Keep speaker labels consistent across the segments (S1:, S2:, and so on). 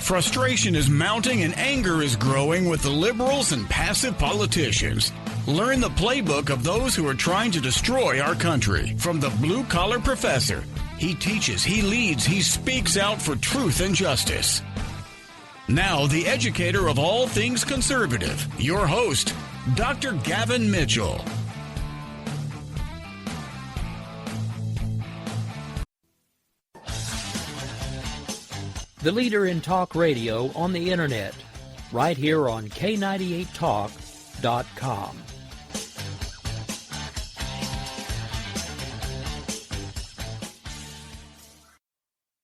S1: Frustration is mounting and anger is growing with the liberals and passive politicians. Learn the playbook of those who are trying to destroy our country. From the blue-collar professor, he teaches, he leads, he speaks out for truth and justice. Now, the educator of all things conservative, your host, Dr. Gavin Mitchell.
S2: The leader in talk radio on the internet, right here on K98Talk.com.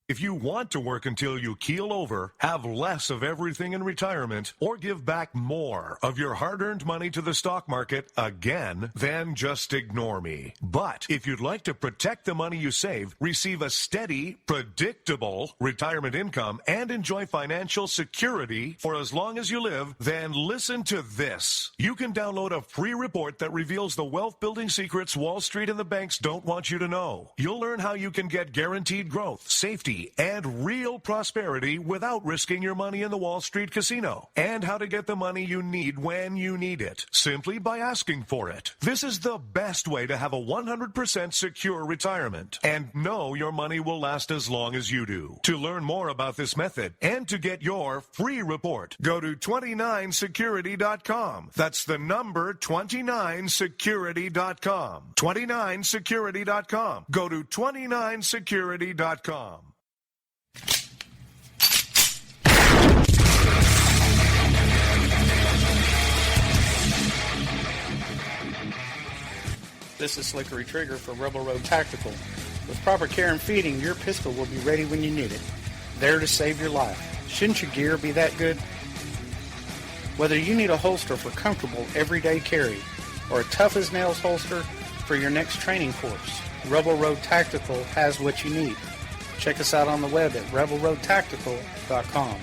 S3: If you want to work until you keel over, have less of everything in retirement, or give back more of your hard-earned money to the stock market again, then just ignore me. But if you'd like to protect the money you save, receive a steady, predictable retirement income, and enjoy financial security for as long as you live, then listen to this. You can download a free report that reveals the wealth-building secrets Wall Street and the banks don't want you to know. You'll learn how you can get guaranteed growth, safety, and real prosperity without risking your money in the Wall Street casino, and how to get the money you need when you need it, simply by asking for it. This is the best way to have a 100% secure retirement and know your money will last as long as you do. To learn more about this method and to get your free report, go to 29security.com. That's the number 29security.com. 29security.com. Go to 29security.com.
S4: This is Slickery Trigger for Rebel Road Tactical. With proper care and feeding, your pistol will be ready when you need it. There to save your life. Shouldn't your gear be that good? Whether you need a holster for comfortable everyday carry or a tough-as-nails holster for your next training course, Rebel Road Tactical has what you need. Check us out on the web at rebelroadtactical.com.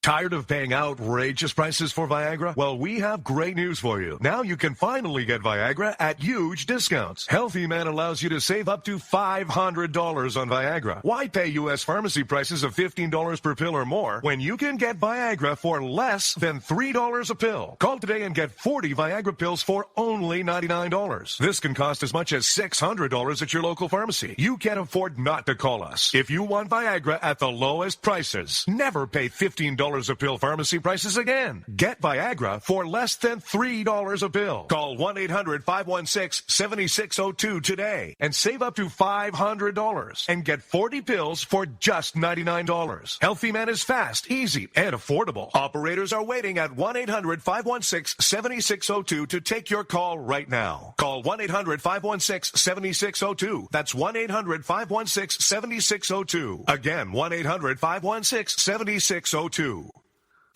S3: Tired of paying outrageous prices for Viagra? Well, we have great news for you. Now you can finally get Viagra at huge discounts. Healthy Man allows you to save up to $500 on Viagra. Why pay U.S. pharmacy prices of $15 per pill or more when you can get Viagra for less than $3 a pill? Call today and get 40 Viagra pills for only $99. This can cost as much as $600 at your local pharmacy. You can't afford not to call us. If you want Viagra at the lowest prices, never pay $15 a pill pharmacy prices again. Get Viagra for less than $3 a pill. Call 1-800-516-7602 today and save up to $500 and get 40 pills for just $99. Healthy Man is fast, easy, and affordable. Operators are waiting at 1-800-516-7602 to take your call right now. Call 1-800-516-7602. That's 1-800-516-7602. Again, 1-800-516-7602.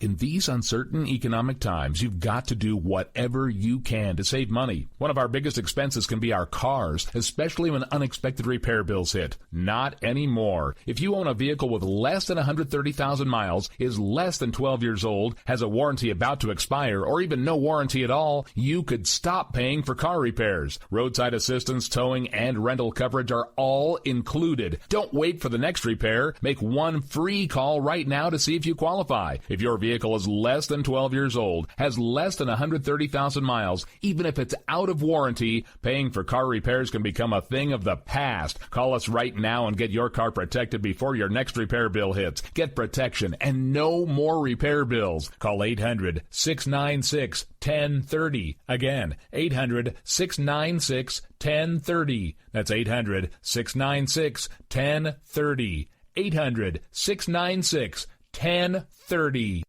S5: In these uncertain economic times, you've got to do whatever you can to save money. One of our biggest expenses can be our cars, especially when unexpected repair bills hit. Not anymore. If you own a vehicle with less than 130,000 miles, is less than 12 years old, has a warranty about to expire, or even no warranty at all, you could stop paying for car repairs. Roadside assistance, towing, and rental coverage are all included. Don't wait for the next repair. Make one free call right now to see if you qualify. If your vehicle is less than 12 years old, has less than 130,000 miles, even if it's out of warranty, paying for car repairs can become a thing of the past. Call us right now and get your car protected before your next repair bill hits. Get protection and no more repair bills. Call 800-696-1030. Again, 800-696-1030. That's 800-696-1030. 800-696-1030.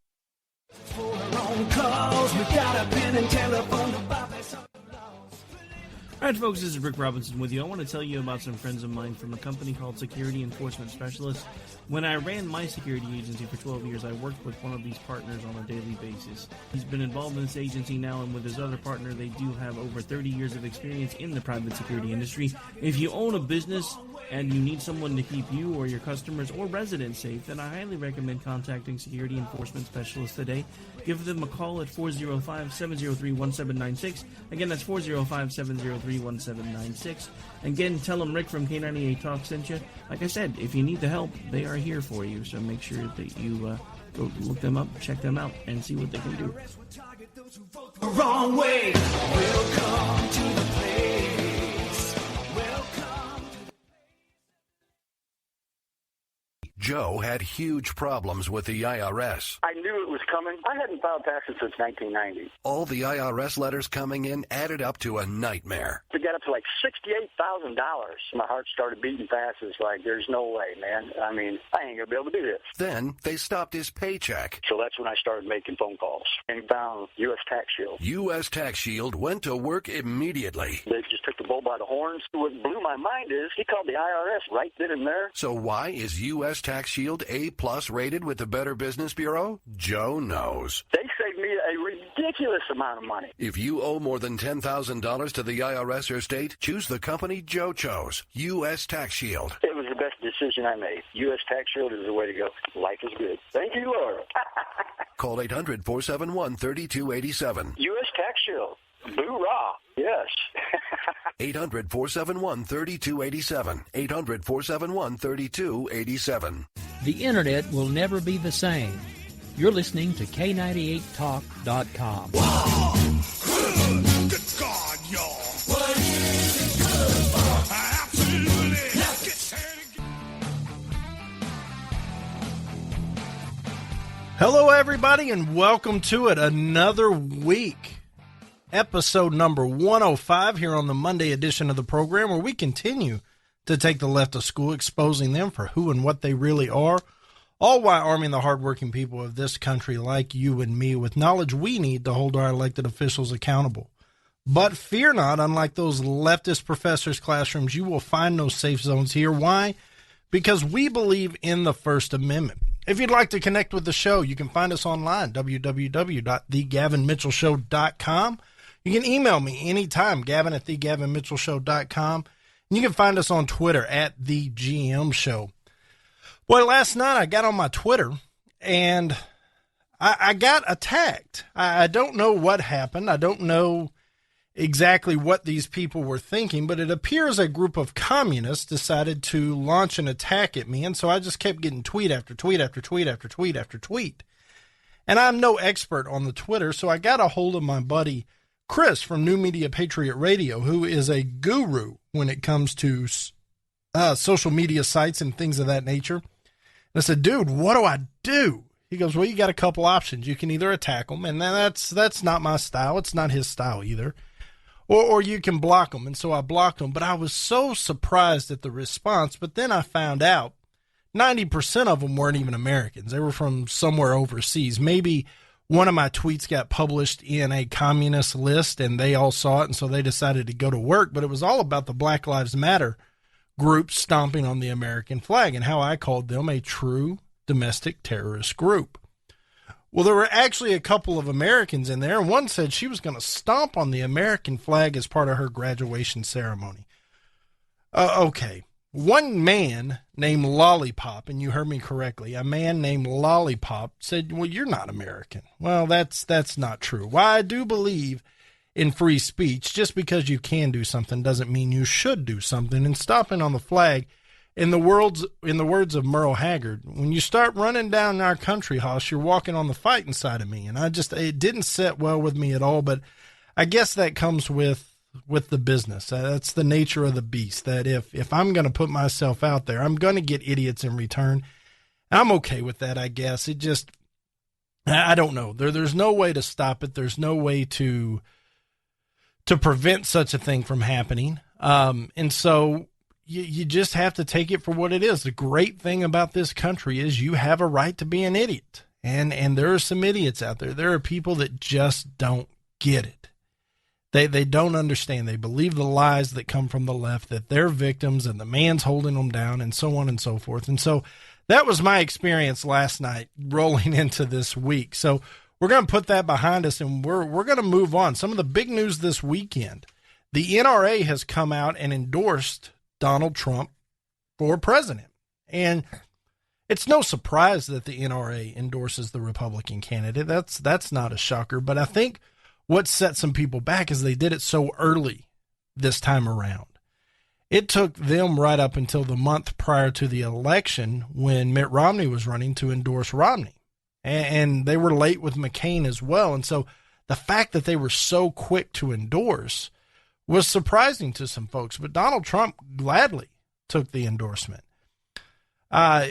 S6: All right, folks, this is Rick Robinson with you. I want to tell you about some friends of mine from a company called Security Enforcement Specialists. When I ran my security agency for 12 years, I worked with one of these partners on a daily basis. He's been involved in this agency now, and with his other partner, they do have over 30 years of experience in the private security industry. If you own a business and you need someone to keep you or your customers or residents safe, then I highly recommend contacting Security Enforcement Specialists today. Give them a call at 405-703-1796. Again, that's 405-703-1796. 888-283-1796. Again, tell them Rick from K98 Talk sent you. Like I said, if you need the help, they are here for you. So make sure that you go look them up, check them out, and see what they can do.
S7: Wrong way. Welcome to the place.
S8: Joe had huge problems with the IRS.
S9: I knew it was coming. I hadn't filed taxes since 1990.
S8: All the IRS letters coming in added up to a nightmare.
S9: To get up to like $68,000, my heart started beating fast. It's like, there's no way, man. I mean, I ain't going to be able to do this.
S8: Then they stopped his paycheck.
S9: So that's when I started making phone calls and found U.S. Tax Shield.
S8: U.S. Tax Shield went to work immediately.
S9: They just took the bull by the horns. What blew my mind is he called the IRS right then and there.
S8: So why is U.S. Tax Shield A+ rated with the Better Business Bureau? Joe knows.
S9: They saved me a ridiculous amount of money.
S8: If you owe more than $10,000 to the IRS or state, choose the company Joe chose, U.S. Tax Shield.
S9: It was the best decision I made. U.S. Tax Shield is the way to go. Life is good. Thank you, Lord.
S8: Call 800-471-3287.
S9: U.S. Tax Shield. Boo-rah. Yes.
S8: 800-471-3287. 800-471-3287.
S2: The Internet will never be the same. You're listening to K98Talk.com.
S7: Wow. Good God, y'all. What is it good for? Absolutely. Let's get started.
S10: Hello, everybody, and welcome to it. Another week. Episode number 105 here on the Monday edition of the program, where we continue to take the left of school, exposing them for who and what they really are, all while arming the hardworking people of this country like you and me with knowledge we need to hold our elected officials accountable. But fear not, unlike those leftist professors' classrooms, you will find no safe zones here. Why? Because we believe in the First Amendment. If you'd like to connect with the show, you can find us online, www.thegavinmitchellshow.com. You can email me anytime, Gavin@thegavinmitchellshow.com. And you can find us on Twitter @TheGMShow. Boy, last night I got on my Twitter and I got attacked. I don't know what happened. I don't know exactly what these people were thinking, but it appears a group of communists decided to launch an attack at me. And so I just kept getting tweet after tweet after tweet after tweet after tweet. And I'm no expert on the Twitter, so I got a hold of my buddy Chris from New Media Patriot Radio, who is a guru when it comes to social media sites and things of that nature. And I said, dude, what do I do? He goes, well, you got a couple options. You can either attack them, and that's not my style. It's not his style either. Or you can block them. And so I blocked them. But I was so surprised at the response. But then I found out 90% of them weren't even Americans. They were from somewhere overseas. Maybe one of my tweets got published in a communist list and they all saw it, and so they decided to go to work. But it was all about the Black Lives Matter group stomping on the American flag and how I called them a true domestic terrorist group. Well, there were actually a couple of Americans in there, and one said she was going to stomp on the American flag as part of her graduation ceremony. Okay. One man named Lollipop, and you heard me correctly, a man named Lollipop said, well, you're not American. Well, that's not true. While I do believe in free speech, just because you can do something doesn't mean you should do something. And stomping on the flag, in the words of Merle Haggard, when you start running down our country house, you're walking on the fighting side of me. And it didn't sit well with me at all, but I guess that comes with the business. That's the nature of the beast, that if I'm going to put myself out there, I'm going to get idiots in return. I'm okay with that, I guess. It just, I don't know. There's no way to stop it. There's no way to prevent such a thing from happening. And so you just have to take it for what it is. The great thing about this country is you have a right to be an idiot. And there are some idiots out there. There are people that just don't get it. They don't understand. They believe the lies that come from the left, that they're victims and the man's holding them down and so on and so forth. And so that was my experience last night rolling into this week. So we're going to put that behind us and we're going to move on. Some of the big news this weekend, the NRA has come out and endorsed Donald Trump for president. And it's no surprise that the NRA endorses the Republican candidate. That's not a shocker, but I think what set some people back is they did it so early this time around. It took them right up until the month prior to the election when Mitt Romney was running to endorse Romney. And they were late with McCain as well. And so the fact that they were so quick to endorse was surprising to some folks. But Donald Trump gladly took the endorsement.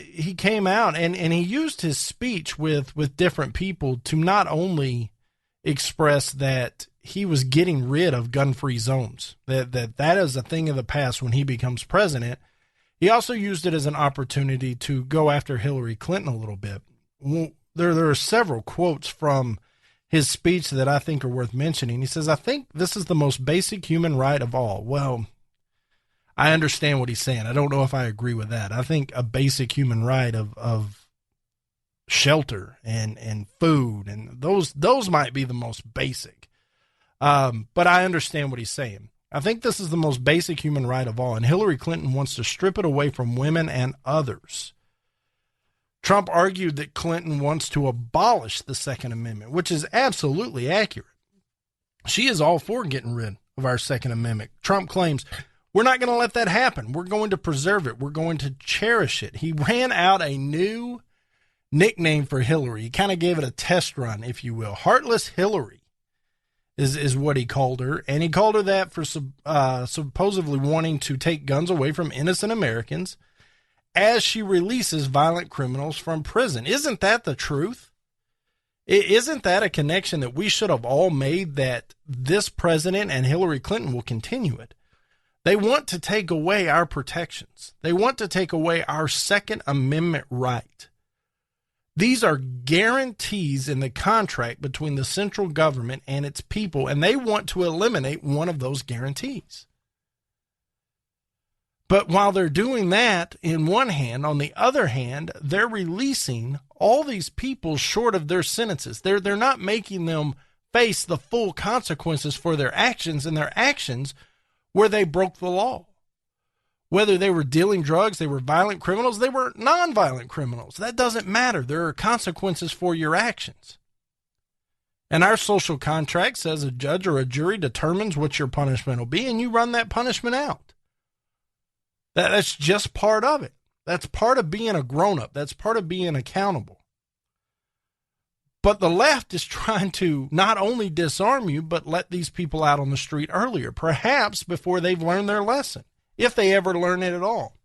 S10: He came out and he used his speech with different people to not only express that he was getting rid of gun-free zones, that is a thing of the past when he becomes president. He also used it as an opportunity to go after Hillary Clinton a little bit. There are several quotes from his speech that I think are worth mentioning. He says, "I think this is the most basic human right of all." Well, I understand what he's saying. I don't know if I agree with that. I think a basic human right of shelter and food and those might be the most basic. But I understand what he's saying. I think this is the most basic human right of all, and Hillary Clinton wants to strip it away from women and others. Trump argued that Clinton wants to abolish the Second Amendment, which is absolutely accurate. She is all for getting rid of our Second Amendment. Trump claims, "We're not going to let that happen. We're going to preserve it. We're going to cherish it." He ran out a new nickname for Hillary. He kind of gave it a test run, if you will. Heartless Hillary is what he called her. And he called her that for supposedly wanting to take guns away from innocent Americans as she releases violent criminals from prison. Isn't that the truth? Isn't that a connection that we should have all made, that this president and Hillary Clinton will continue it? They want to take away our protections. They want to take away our Second Amendment right. These are guarantees in the contract between the central government and its people, and they want to eliminate one of those guarantees. But while they're doing that, in one hand, on the other hand, they're releasing all these people short of their sentences. They're not making them face the full consequences for their actions, and their actions where they broke the law. Whether they were dealing drugs, they were violent criminals, they were nonviolent criminals. That doesn't matter. There are consequences for your actions. And our social contract says a judge or a jury determines what your punishment will be, and you run that punishment out. That's just part of it. That's part of being a grown-up. That's part of being accountable. But the left is trying to not only disarm you, but let these people out on the street earlier, perhaps before they've learned their lesson, if they ever learn it at all.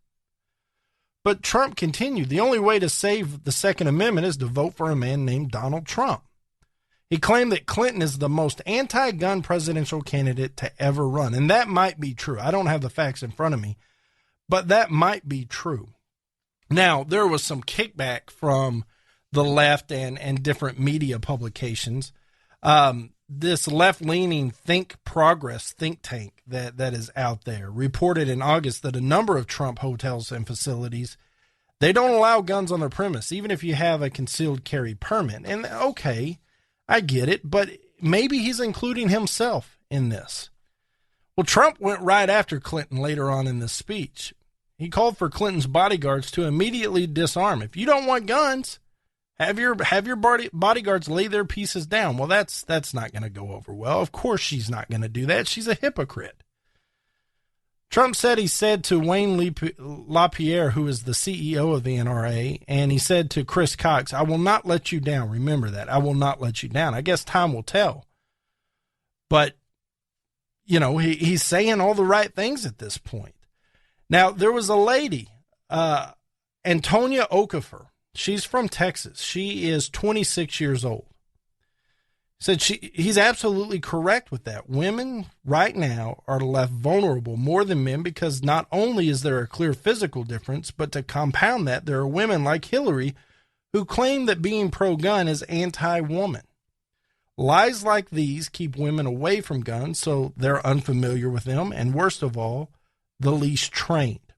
S10: But Trump continued, "The only way to save the Second Amendment is to vote for a man named Donald Trump." He claimed that Clinton is the most anti-gun presidential candidate to ever run. And that might be true. I don't have the facts in front of me, but that might be true. Now, there was some kickback from the left and different media publications. This left-leaning Think Progress think tank that is out there reported in August that a number of Trump hotels and facilities, they don't allow guns on their premise, even if you have a concealed carry permit. And okay, I get it, but maybe he's including himself in this. Well, Trump went right after Clinton later on in this speech. He called for Clinton's bodyguards to immediately disarm. If you don't want guns, have your bodyguards lay their pieces down. Well, that's not going to go over well. Of course she's not going to do that. She's a hypocrite. Trump said he said to Wayne LaPierre, who is the CEO of the NRA, and he said to Chris Cox, "I will not let you down." Remember that. I will not let you down. I guess time will tell. But, he's saying all the right things at this point. Now, there was a lady, Antonia Okafor. She's from Texas. She is 26 years old. Said he's absolutely correct with that. Women right now are left vulnerable more than men because not only is there a clear physical difference, but to compound that, there are women like Hillary who claim that being pro-gun is anti-woman. Lies like these keep women away from guns, so they're unfamiliar with them, and worst of all, the least trained.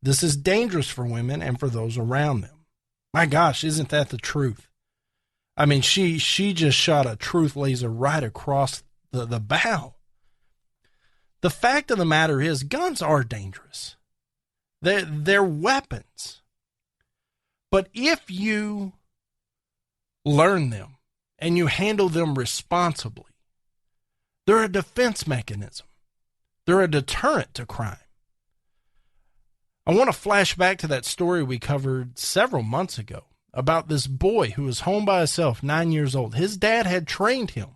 S10: This is dangerous for women and for those around them. My gosh, isn't that the truth? I mean, she just shot a truth laser right across the bow. The fact of the matter is, guns are dangerous. They're weapons. But if you learn them and you handle them responsibly, they're a defense mechanism. They're a deterrent to crime. I want to flash back to that story we covered several months ago about this boy who was home by himself, 9 years old. His dad had trained him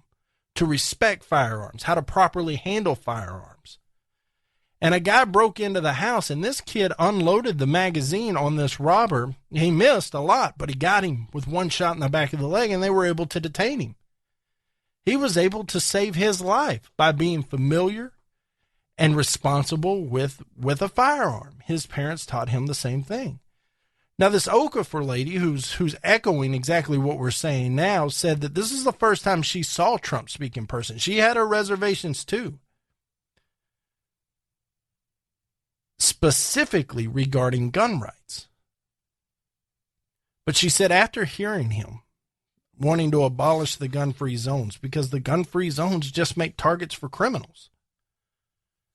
S10: to respect firearms, how to properly handle firearms. And a guy broke into the house, and this kid unloaded the magazine on this robber. He missed a lot, but he got him with one shot in the back of the leg, and they were able to detain him. He was able to save his life by being familiar and responsible with a firearm. His parents taught him the same thing. Now, this Okafor lady, who's echoing exactly what we're saying now, said that this is the first time she saw Trump speak in person. She had her reservations too, specifically regarding gun rights. But she said after hearing him wanting to abolish the gun-free zones, because the gun-free zones just make targets for criminals,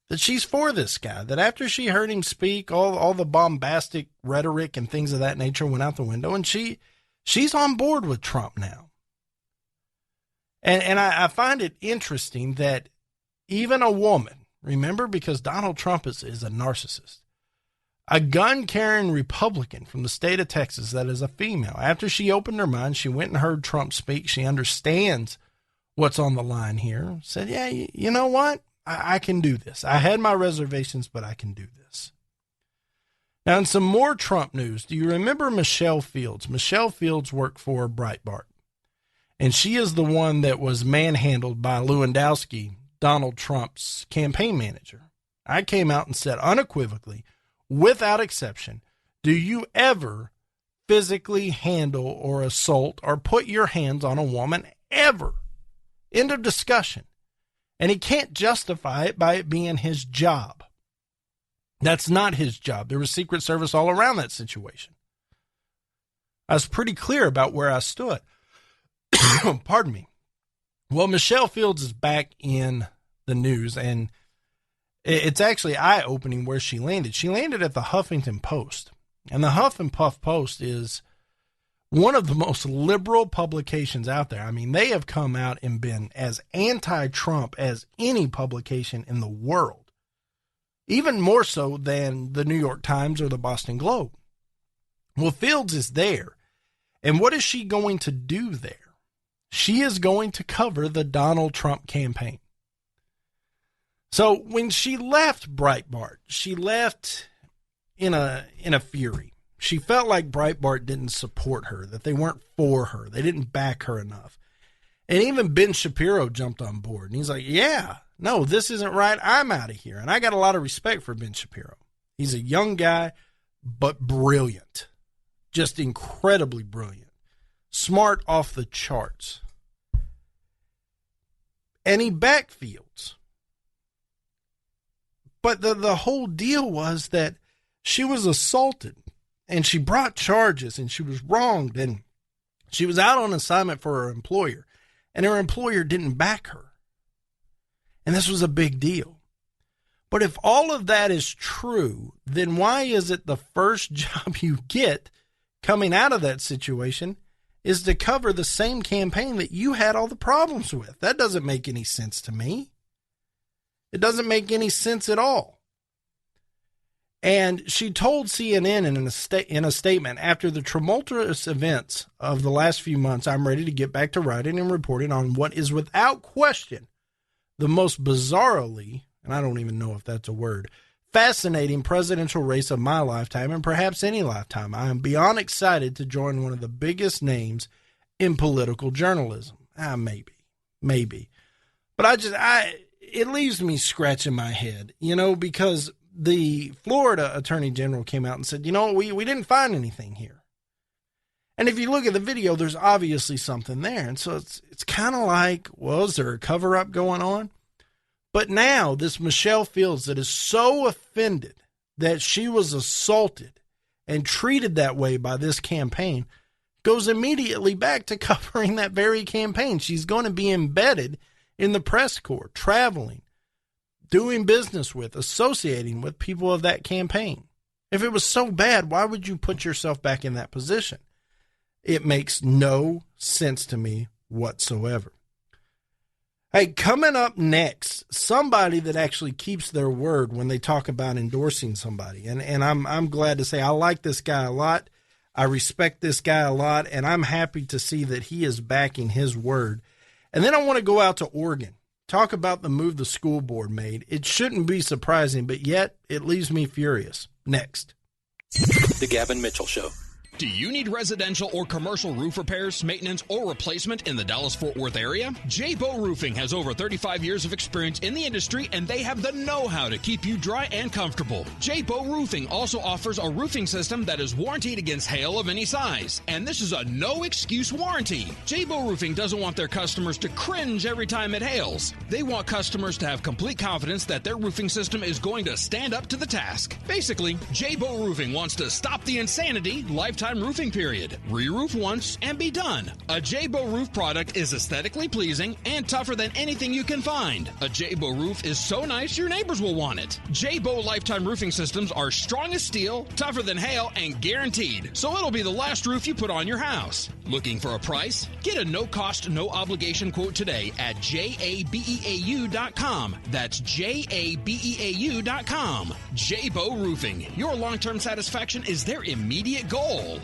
S10: that she's for this guy, that after she heard him speak, all the bombastic rhetoric and things of that nature went out the window, and she's on board with Trump now. And I find it interesting that even a woman, remember, because Donald Trump is a narcissist, a gun-carrying Republican from the state of Texas that is a female, after she opened her mind, she went and heard Trump speak, she understands what's on the line here, said, yeah, you know what? I can do this. I had my reservations, but I can do this. Now, in some more Trump news, do you remember Michelle Fields? Michelle Fields worked for Breitbart, and she is the one that was manhandled by Lewandowski, Donald Trump's campaign manager. I came out and said unequivocally, without exception, do you ever physically handle or assault or put your hands on a woman ever? End of discussion. And he can't justify it by it being his job. That's not his job. There was Secret Service all around that situation. I was pretty clear about where I stood. Pardon me. Well, Michelle Fields is back in the news, and it's actually eye-opening where she landed. She landed at the Huffington Post. And the Huff and Puff Post is one of the most liberal publications out there. I mean, they have come out and been as anti-Trump as any publication in the world, even more so than the New York Times or the Boston Globe. Well, Fields is there. And what is she going to do there? She is going to cover the Donald Trump campaign. So when she left Breitbart, she left in a fury. She felt like Breitbart didn't support her, that they weren't for her. They didn't back her enough. And even Ben Shapiro jumped on board. And he's like, yeah, no, this isn't right. I'm out of here. And I got a lot of respect for Ben Shapiro. He's a young guy, but brilliant. Just incredibly brilliant. Smart off the charts. And he backed Fields. But the whole deal was that she was assaulted. And she brought charges, and she was wronged, and she was out on assignment for her employer, and her employer didn't back her. And this was a big deal. But if all of that is true, then why is it the first job you get coming out of that situation is to cover the same campaign that you had all the problems with? That doesn't make any sense to me. It doesn't make any sense at all. And she told CNN in a statement, after the tumultuous events of the last few months, I'm ready to get back to writing and reporting on what is without question the most bizarrely, and I don't even know if that's a word, fascinating presidential race of my lifetime and perhaps any lifetime. I am beyond excited to join one of the biggest names in political journalism. Maybe. But it leaves me scratching my head, because the Florida Attorney General came out and said, we didn't find anything here. And if you look at the video, there's obviously something there. And so it's kind of like, well, is there a cover-up going on? But now this Michelle Fields that is so offended that she was assaulted and treated that way by this campaign goes immediately back to covering that very campaign. She's going to be embedded in the press corps, traveling, doing business with, associating with people of that campaign. If it was so bad, why would you put yourself back in that position? It makes no sense to me whatsoever. Hey, coming up next, somebody that actually keeps their word when they talk about endorsing somebody. And I'm glad to say I like this guy a lot. I respect this guy a lot, and I'm happy to see that he is backing his word. And then I want to go out to Oregon, talk about the move the school board made. It shouldn't be surprising, but yet it leaves me furious. Next.
S2: The Gavin Mitchell Show.
S11: Do you need residential or commercial roof repairs, maintenance, or replacement in the Dallas-Fort Worth area? J-Bow Roofing has over 35 years of experience in the industry, and they have the know-how to keep you dry and comfortable. J-Bow Roofing also offers a roofing system that is warranted against hail of any size, and this is a no-excuse warranty. J-Bow Roofing doesn't want their customers to cringe every time it hails. They want customers to have complete confidence that their roofing system is going to stand up to the task. Basically, J-Bow Roofing wants to stop the insanity, lifetime roofing period. Re-roof once and be done. A J-Bow roof product is aesthetically pleasing and tougher than anything you can find. A J-Bow roof is so nice your neighbors will want it. J-Bow lifetime roofing systems are strong as steel, tougher than hail, and guaranteed. So it'll be the last roof you put on your house. Looking for a price? Get a no-cost, no-obligation quote today at jabeau.com. That's jabeau.com. J-Bow Roofing. Your long-term satisfaction is their immediate goal.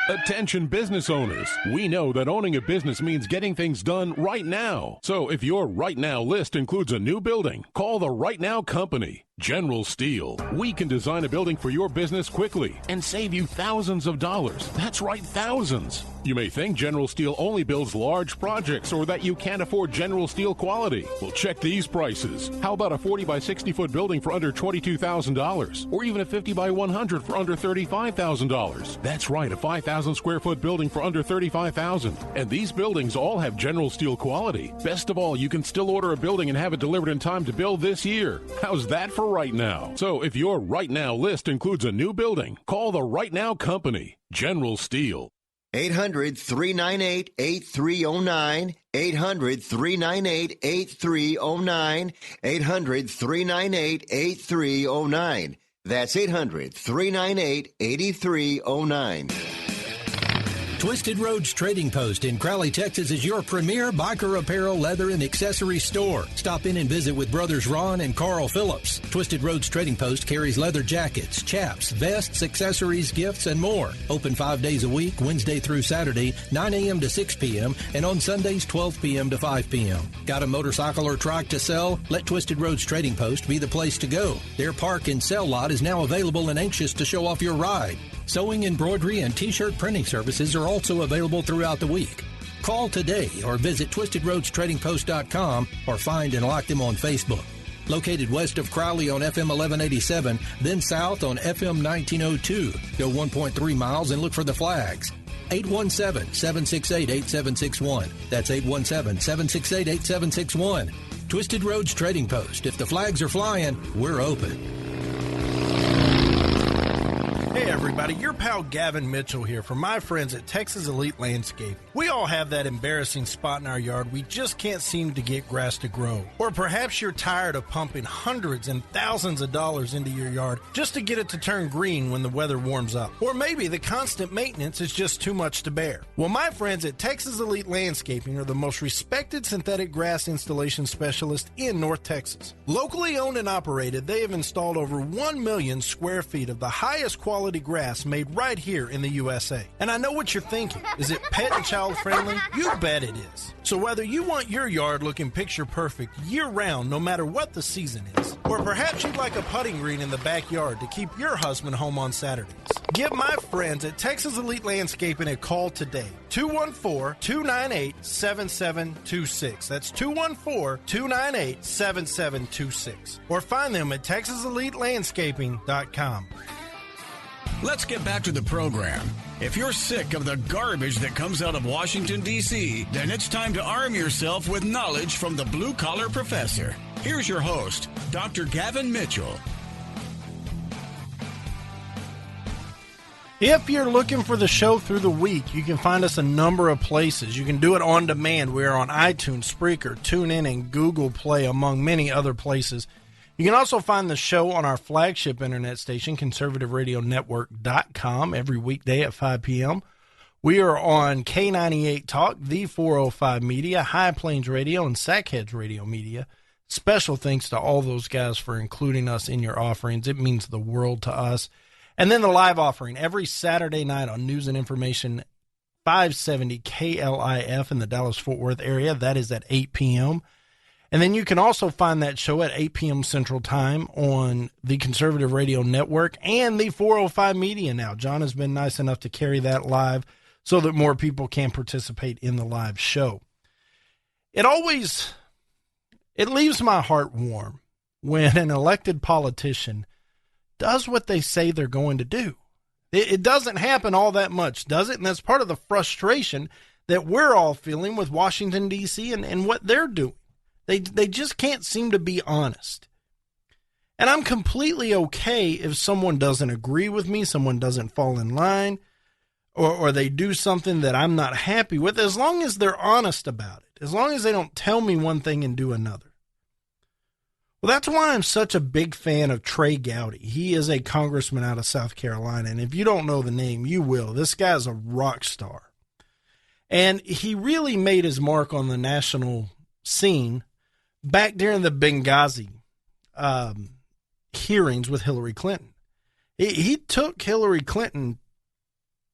S12: Attention business owners. We know that owning a business means getting things done right now. So if your right now list includes a new building, call the Right Now Company. General Steel. We can design a building for your business quickly and save you thousands of dollars. That's right, thousands. You may think General Steel only builds large projects or that you can't afford General Steel quality. Well, check these prices. How about a 40 by 60 foot building for under $22,000? Or even a 50 by 100 for under $35,000? That's right, a 5,000 square foot building for under $35,000. And these buildings all have General Steel quality. Best of all, you can still order a building and have it delivered in time to build this year. How's that for right now? So if your right now list includes a new building, call the Right Now Company, General Steel.
S13: 800-398-8309. 800-398-8309. 800-398-8309. That's 800-398-8309.
S14: Twisted Roads Trading Post in Crowley, Texas is your premier biker apparel, leather, and accessory store. Stop in and visit with brothers Ron and Carl Phillips. Twisted Roads Trading Post carries leather jackets, chaps, vests, accessories, gifts, and more. Open 5 days a week, Wednesday through Saturday, 9 a.m. to 6 p.m., and on Sundays, 12 p.m. to 5 p.m. Got a motorcycle or trike to sell? Let Twisted Roads Trading Post be the place to go. Their park and sell lot is now available and anxious to show off your ride. Sewing, embroidery, and T-shirt printing services are also available throughout the week. Call today or visit twistedroadstradingpost.com or find and like them on Facebook. Located west of Crowley on FM 1187, then south on FM 1902. Go 1.3 miles and look for the flags. 817-768-8761. That's 817-768-8761. Twisted Roads Trading Post. If the flags are flying, we're open.
S10: Hey everybody, your pal Gavin Mitchell here from my friends at Texas Elite Landscape. We all have that embarrassing spot in our yard we just can't seem to get grass to grow. Or perhaps you're tired of pumping hundreds and thousands of dollars into your yard just to get it to turn green when the weather warms up. Or maybe the constant maintenance is just too much to bear. Well, my friends at Texas Elite Landscaping are the most respected synthetic grass installation specialist in North Texas. Locally owned and operated, they have installed over 1 million square feet of the highest quality grass made right here in the USA. And I know what you're thinking. Is it pet and child friendly? You bet it is. So whether you want your yard looking picture perfect year round, no matter what the season is, or perhaps you'd like a putting green in the backyard to keep your husband home on Saturdays, give my friends at Texas Elite Landscaping a call today. 214-298-7726. That's 214-298-7726. Or find them at TexasEliteLandscaping.com.
S1: Let's get back to the program. If you're sick of the garbage that comes out of Washington, D.C., then it's time to arm yourself with knowledge from the Blue Collar Professor. Here's your host, Dr. Gavin Mitchell.
S10: If you're looking for the show through the week, you can find us a number of places. You can do it on demand. We are on iTunes, Spreaker, TuneIn, and Google Play, among many other places. You can also find the show on our flagship internet station, conservativeradionetwork.com, every weekday at 5 p.m. We are on K98 Talk, the 405 Media, High Plains Radio, and Sackheads Radio Media. Special thanks to all those guys for including us in your offerings. It means the world to us. And then the live offering every Saturday night on News and Information 570 KLIF in the Dallas-Fort Worth area. That is at 8 p.m. And then you can also find that show at 8 p.m. Central Time on the Conservative Radio Network and the 405 Media now. John has been nice enough to carry that live so that more people can participate in the live show. It leaves my heart warm when an elected politician does what they say they're going to do. It doesn't happen all that much, does it? And that's part of the frustration that we're all feeling with Washington, D.C. and what they're doing. They just can't seem to be honest. And I'm completely okay if someone doesn't agree with me, someone doesn't fall in line, or they do something that I'm not happy with, as long as they're honest about it, as long as they don't tell me one thing and do another. Well, that's why I'm such a big fan of Trey Gowdy. He is a congressman out of South Carolina, and if you don't know the name, you will. This guy's a rock star. And he really made his mark on the national scene back during the Benghazi hearings with Hillary Clinton. He took Hillary Clinton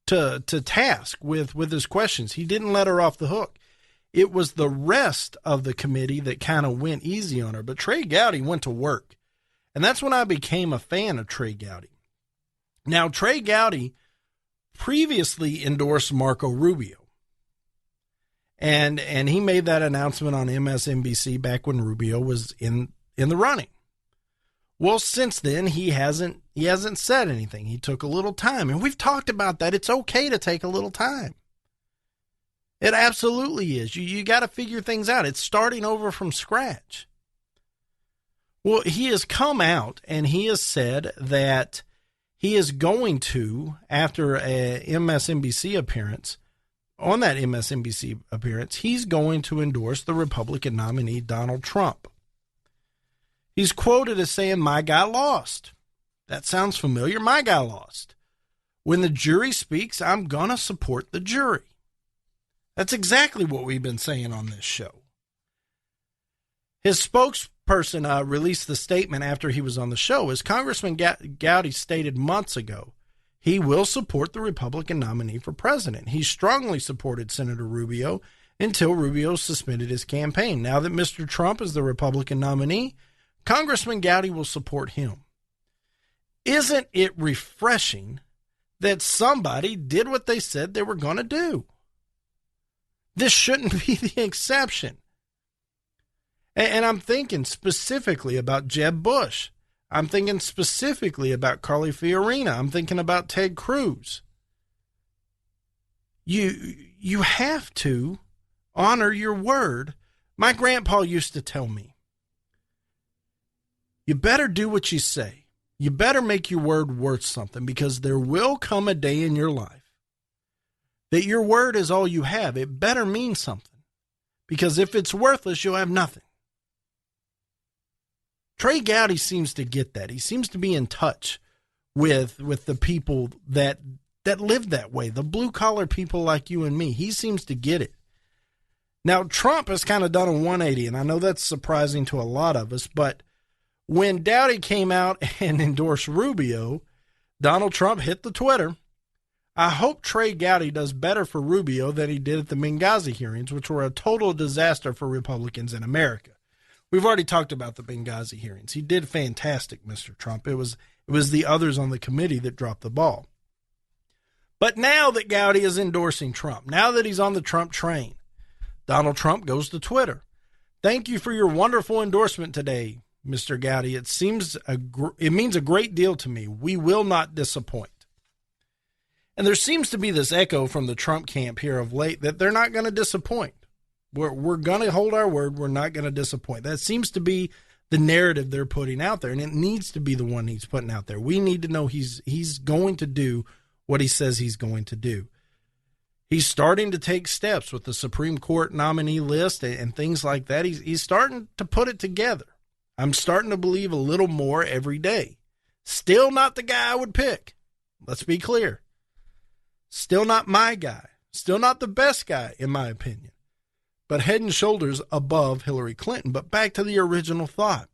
S10: to task with his questions. He didn't let her off the hook. It was the rest of the committee that kind of went easy on her. But Trey Gowdy went to work. And that's when I became a fan of Trey Gowdy. Now, Trey Gowdy previously endorsed Marco Rubio. And he made that announcement on MSNBC back when Rubio was in the running. Well, since then, he hasn't said anything. He took a little time. And we've talked about that. It's okay to take a little time. It absolutely is. You got to figure things out. It's starting over from scratch. Well, he has come out and he has said that he is going to, after a MSNBC appearance, on that MSNBC appearance, he's going to endorse the Republican nominee, Donald Trump. He's quoted as saying, "My guy lost." That sounds familiar. My guy lost. When the jury speaks, I'm going to support the jury. That's exactly what we've been saying on this show. His spokesperson released the statement after he was on the show. As Congressman Gowdy stated months ago, he will support the Republican nominee for president. He strongly supported Senator Rubio until Rubio suspended his campaign. Now that Mr. Trump is the Republican nominee, Congressman Gowdy will support him. Isn't it refreshing that somebody did what they said they were going to do? This shouldn't be the exception. And I'm thinking specifically about Jeb Bush. I'm thinking specifically about Carly Fiorina. I'm thinking about Ted Cruz. You have to honor your word. My grandpa used to tell me, you better do what you say. You better make your word worth something, because there will come a day in your life that your word is all you have. It better mean something, because if it's worthless, you'll have nothing. Trey Gowdy seems to get that. He seems to be in touch with the people that live that way, the blue-collar people like you and me. He seems to get it. Now, Trump has kind of done a 180, and I know that's surprising to a lot of us, but when Dowdy came out and endorsed Rubio, Donald Trump hit the Twitter. I hope Trey Gowdy does better for Rubio than he did at the Benghazi hearings, which were a total disaster for Republicans in America. We've already talked about the Benghazi hearings. He did fantastic, Mr. Trump. It was the others on the committee that dropped the ball. But now that Gowdy is endorsing Trump, now that he's on the Trump train, Donald Trump goes to Twitter. Thank you for your wonderful endorsement today, Mr. Gowdy. It means a great deal to me. We will not disappoint. And there seems to be this echo from the Trump camp here of late that they're not going to disappoint. We're going to hold our word. We're not going to disappoint. That seems to be the narrative they're putting out there, and it needs to be the one he's putting out there. We need to know he's going to do what he says he's going to do. He's starting to take steps with the Supreme Court nominee list and things like that. He's starting to put it together. I'm starting to believe a little more every day. Still not the guy I would pick. Let's be clear. Still not my guy. Still not the best guy, in my opinion, but head and shoulders above Hillary Clinton. But back to the original thought.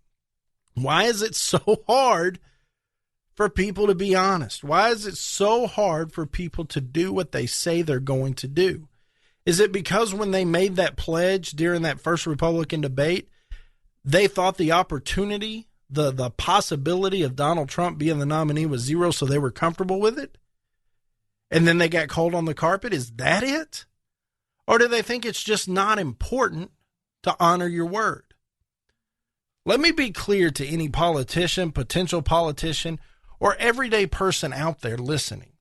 S10: Why is it so hard for people to be honest? Why is it so hard for people to do what they say they're going to do? Is it because when they made that pledge during that first Republican debate, they thought the opportunity, the possibility of Donald Trump being the nominee was zero, so they were comfortable with it? And then they got called on the carpet? Is that it? Or do they think it's just not important to honor your word? Let me be clear to any politician, potential politician, or everyday person out there listening.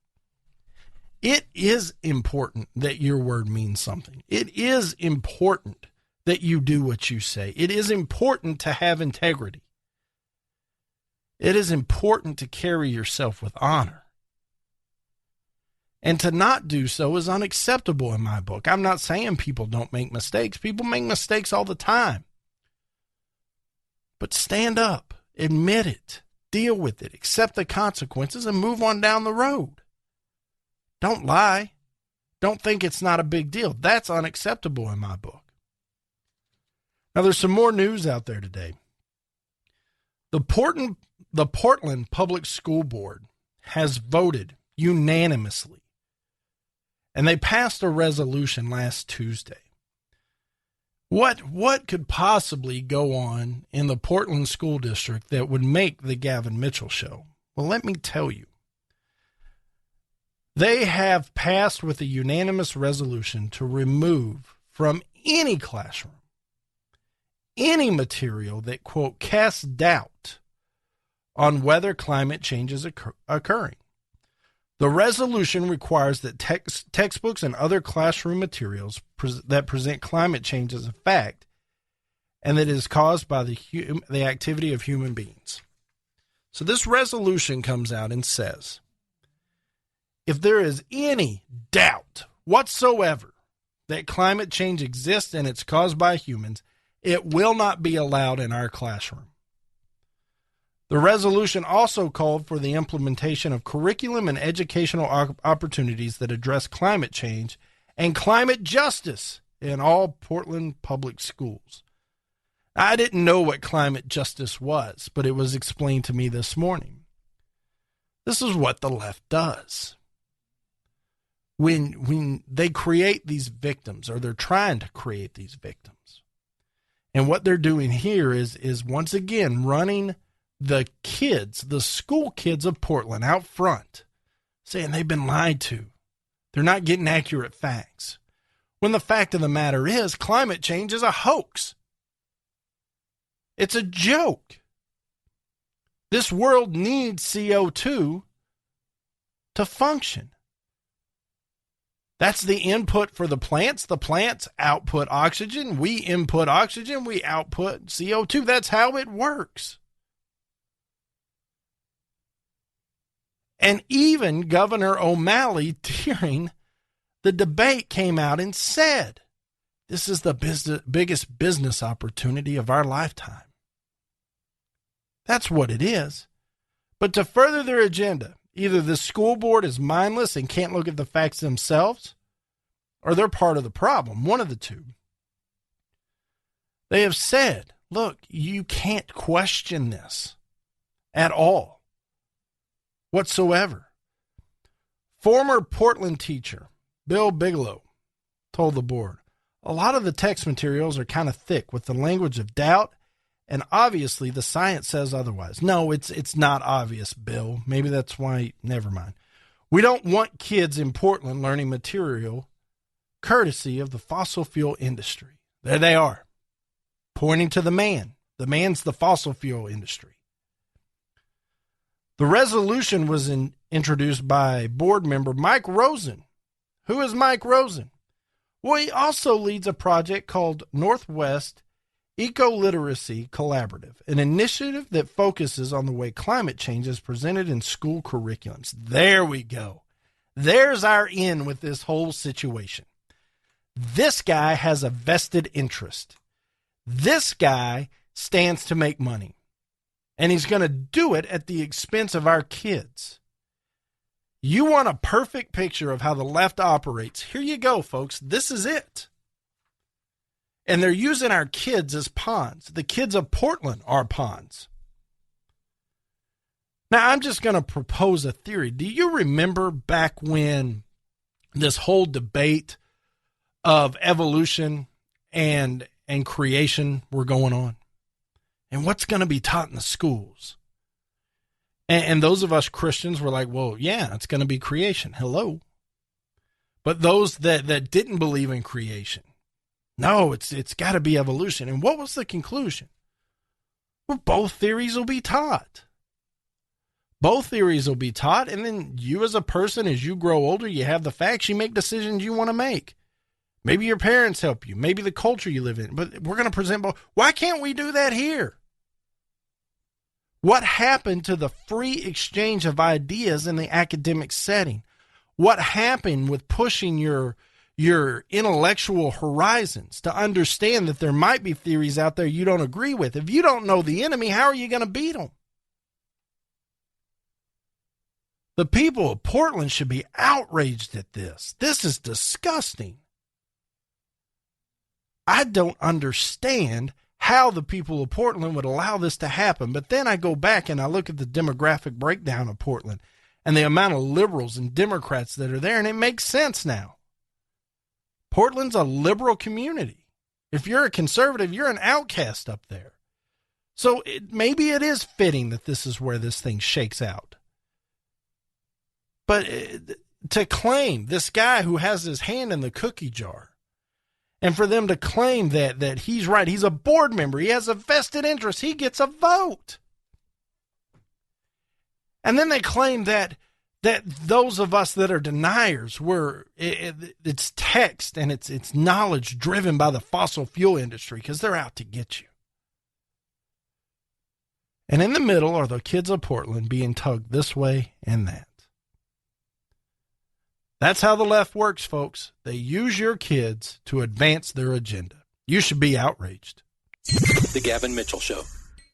S10: It is important that your word means something. It is important that you do what you say. It is important to have integrity. It is important to carry yourself with honor. And to not do so is unacceptable in my book. I'm not saying people don't make mistakes. People make mistakes all the time. But stand up, admit it, deal with it, accept the consequences, and move on down the road. Don't lie. Don't think it's not a big deal. That's unacceptable in my book. Now, there's some more news out there today. The Portland Public School Board has voted unanimously, and they passed a resolution last Tuesday. What could possibly go on in the Portland School District that would make the Gavin Mitchell Show? Well, let me tell you. They have passed with a unanimous resolution to remove from any classroom any material that, quote, casts doubt on whether climate change is occurring. The resolution requires that textbooks and other classroom materials that present climate change as a fact and that it is caused by the activity of human beings. So this resolution comes out and says, if there is any doubt whatsoever that climate change exists and it's caused by humans, it will not be allowed in our classroom. The resolution also called for the implementation of curriculum and educational opportunities that address climate change and climate justice in all Portland public schools. I didn't know what climate justice was, but it was explained to me this morning. This is what the left does. When they create these victims, or they're trying to create these victims, and what they're doing here is once again running the kids, the school kids of Portland out front, saying they've been lied to. They're not getting accurate facts. When the fact of the matter is, climate change is a hoax. It's a joke. This world needs CO2 to function. That's the input for the plants. The plants output oxygen. We input oxygen. We output CO2. That's how it works. And even Governor O'Malley, during the debate, came out and said, this is the biggest business opportunity of our lifetime. That's what it is. But to further their agenda, either the school board is mindless and can't look at the facts themselves, or they're part of the problem, one of the two. They have said, look, you can't question this at all, whatsoever. Former Portland teacher Bill Bigelow told the board, a lot of the text materials are kind of thick with the language of doubt, and obviously the science says otherwise. No, it's not obvious, Bill. Maybe that's why, never mind. We don't want kids in Portland learning material courtesy of the fossil fuel industry. There they are, pointing to the man. The man's the fossil fuel industry. The resolution was introduced by board member Mike Rosen. Who is Mike Rosen? Well, he also leads a project called Northwest Eco-Literacy Collaborative, an initiative that focuses on the way climate change is presented in school curriculums. There we go. There's our in with this whole situation. This guy has a vested interest. This guy stands to make money. And he's going to do it at the expense of our kids. You want a perfect picture of how the left operates. Here you go, folks. This is it. And they're using our kids as pawns. The kids of Portland are pawns. Now, I'm just going to propose a theory. Do you remember back when this whole debate of evolution and creation were going on? And what's going to be taught in the schools? And those of us Christians were like, well, yeah, it's going to be creation. Hello. But those that didn't believe in creation, no, it's got to be evolution. And what was the conclusion? Well, both theories will be taught. Both theories will be taught, and then you as a person, as you grow older, you have the facts, you make decisions you want to make. Maybe your parents help you. Maybe the culture you live in. But we're going to present both. Why can't we do that here? What happened to the free exchange of ideas in the academic setting? What happened with pushing your intellectual horizons to understand that there might be theories out there you don't agree with? If you don't know the enemy, how are you going to beat them? The people of Portland should be outraged at this. This is disgusting. I don't understand how the people of Portland would allow this to happen. But then I go back and I look at the demographic breakdown of Portland and the amount of liberals and Democrats that are there, and it makes sense now. Portland's a liberal community. If you're a conservative, you're an outcast up there. So maybe it is fitting that this is where this thing shakes out. But to claim this guy who has his hand in the cookie jar, and for them to claim that he's right, he's a board member, he has a vested interest, he gets a vote. And then they claim that those of us that are deniers, it's text and it's knowledge driven by the fossil fuel industry because they're out to get you. And in the middle are the kids of Portland being tugged this way and that. That's how the left works, folks. They use your kids to advance their agenda. You should be outraged.
S15: The Gavin Mitchell Show.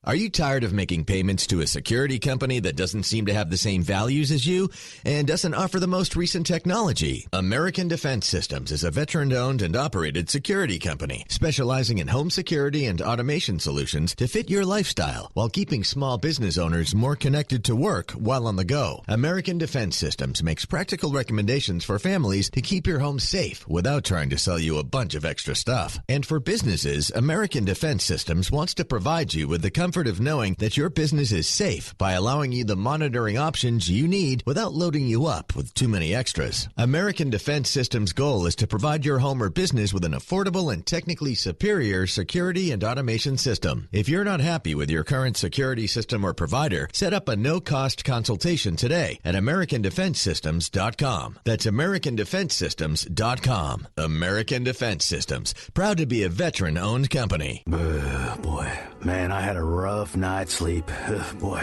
S16: Are you tired of making payments to a security company that doesn't seem to have the same values as you and doesn't offer the most recent technology? American Defense Systems is a veteran-owned and operated security company specializing in home security and automation solutions to fit your lifestyle while keeping small business owners more connected to work while on the go. American Defense Systems makes practical recommendations for families to keep your home safe without trying to sell you a bunch of extra stuff. And for businesses, American Defense Systems wants to provide you with the comfort of knowing that your business is safe by allowing you the monitoring options you need without loading you up with too many extras. American Defense Systems' goal is to provide your home or business with an affordable and technically superior security and automation system. If you're not happy with your current security system or provider, set up a no-cost consultation today at AmericanDefenseSystems.com. That's AmericanDefenseSystems.com. American Defense Systems, proud to be a veteran-owned company.
S17: Boy, man, I had a rough night's sleep. Boy,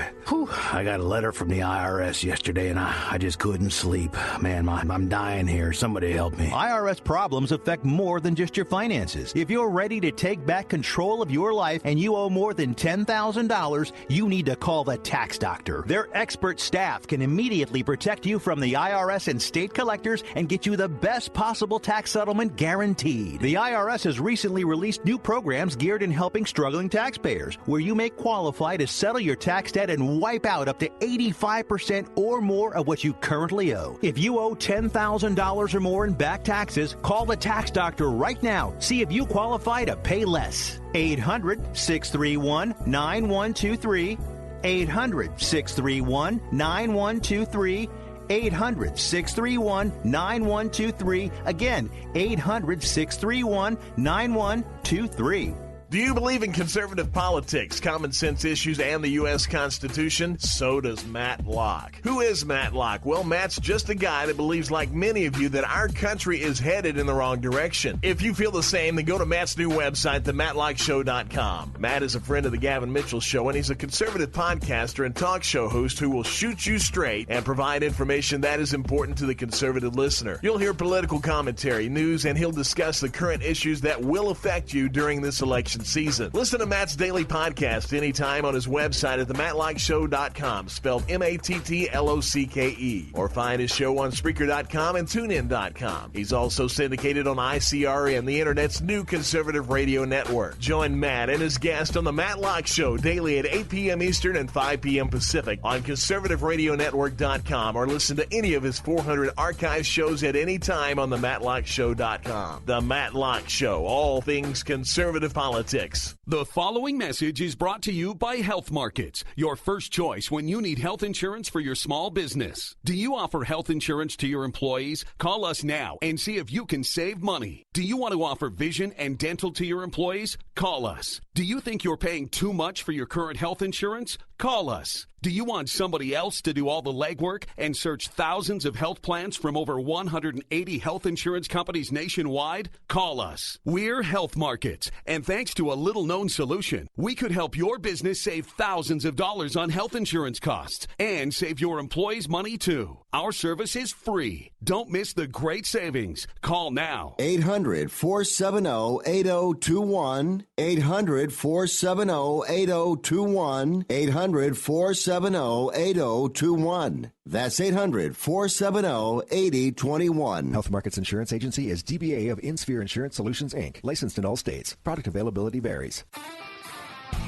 S17: I got a letter from the IRS yesterday, and I just couldn't sleep. Man, I'm dying here. Somebody help me.
S18: IRS problems affect more than just your finances. If you're ready to take back control of your life and you owe more than $10,000, you need to call the Tax Doctor. Their expert staff can immediately protect you from the IRS and state collectors and get you the best possible tax settlement guaranteed. The IRS has recently released new programs geared in helping struggling taxpayers, where you may qualify to settle your tax debt and wipe out up to 85% or more of what you currently owe. If you owe $10,000 or more in back taxes, call the Tax Doctor right now. See if you qualify to pay less. 800-631-9123. 800-631-9123. 800-631-9123. Again, 800-631-9123.
S19: Do you believe in conservative politics, common sense issues, and the U.S. Constitution? So does Matt Locke. Who is Matt Locke? Well, Matt's just a guy that believes, like many of you, that our country is headed in the wrong direction. If you feel the same, then go to Matt's new website, themattlockshow.com. Matt is a friend of the Gavin Mitchell Show, and he's a conservative podcaster and talk show host who will shoot you straight and provide information that is important to the conservative listener. You'll hear political commentary, news, and he'll discuss the current issues that will affect you during this election election season. Listen to Matt's daily podcast anytime on his website at themattlockshow.com, spelled MATTLOCKE, or find his show on Spreaker.com and TuneIn.com. He's also syndicated on ICRN, the Internet's new conservative radio network. Join Matt and his guest on The Matt Lock Show daily at 8 p.m. Eastern and 5 p.m. Pacific on conservativeradionetwork.com, or listen to any of his 400 archive shows at any time on themattlockshow.com. The Matt Lock Show, all things conservative politics.
S20: The following message is brought to you by Health Markets, your first choice when you need health insurance for your small business. Do you offer health insurance to your employees? Call us now and see if you can save money. Do you want to offer vision and dental to your employees? Call us. Do you think you're paying too much for your current health insurance? Call us. Do you want somebody else to do all the legwork and search thousands of health plans from over 180 health insurance companies nationwide? Call us. We're Health Markets, and thanks to a little-known solution, we could help your business save thousands of dollars on health insurance costs and save your employees money, too. Our service is free. Don't miss the great savings. Call now.
S13: 800-470-8021. 800-470-8021. 800-470-8021. That's 800-470-8021.
S21: Health Markets Insurance Agency is DBA of InSphere Insurance Solutions, Inc., licensed in all states. Product availability varies.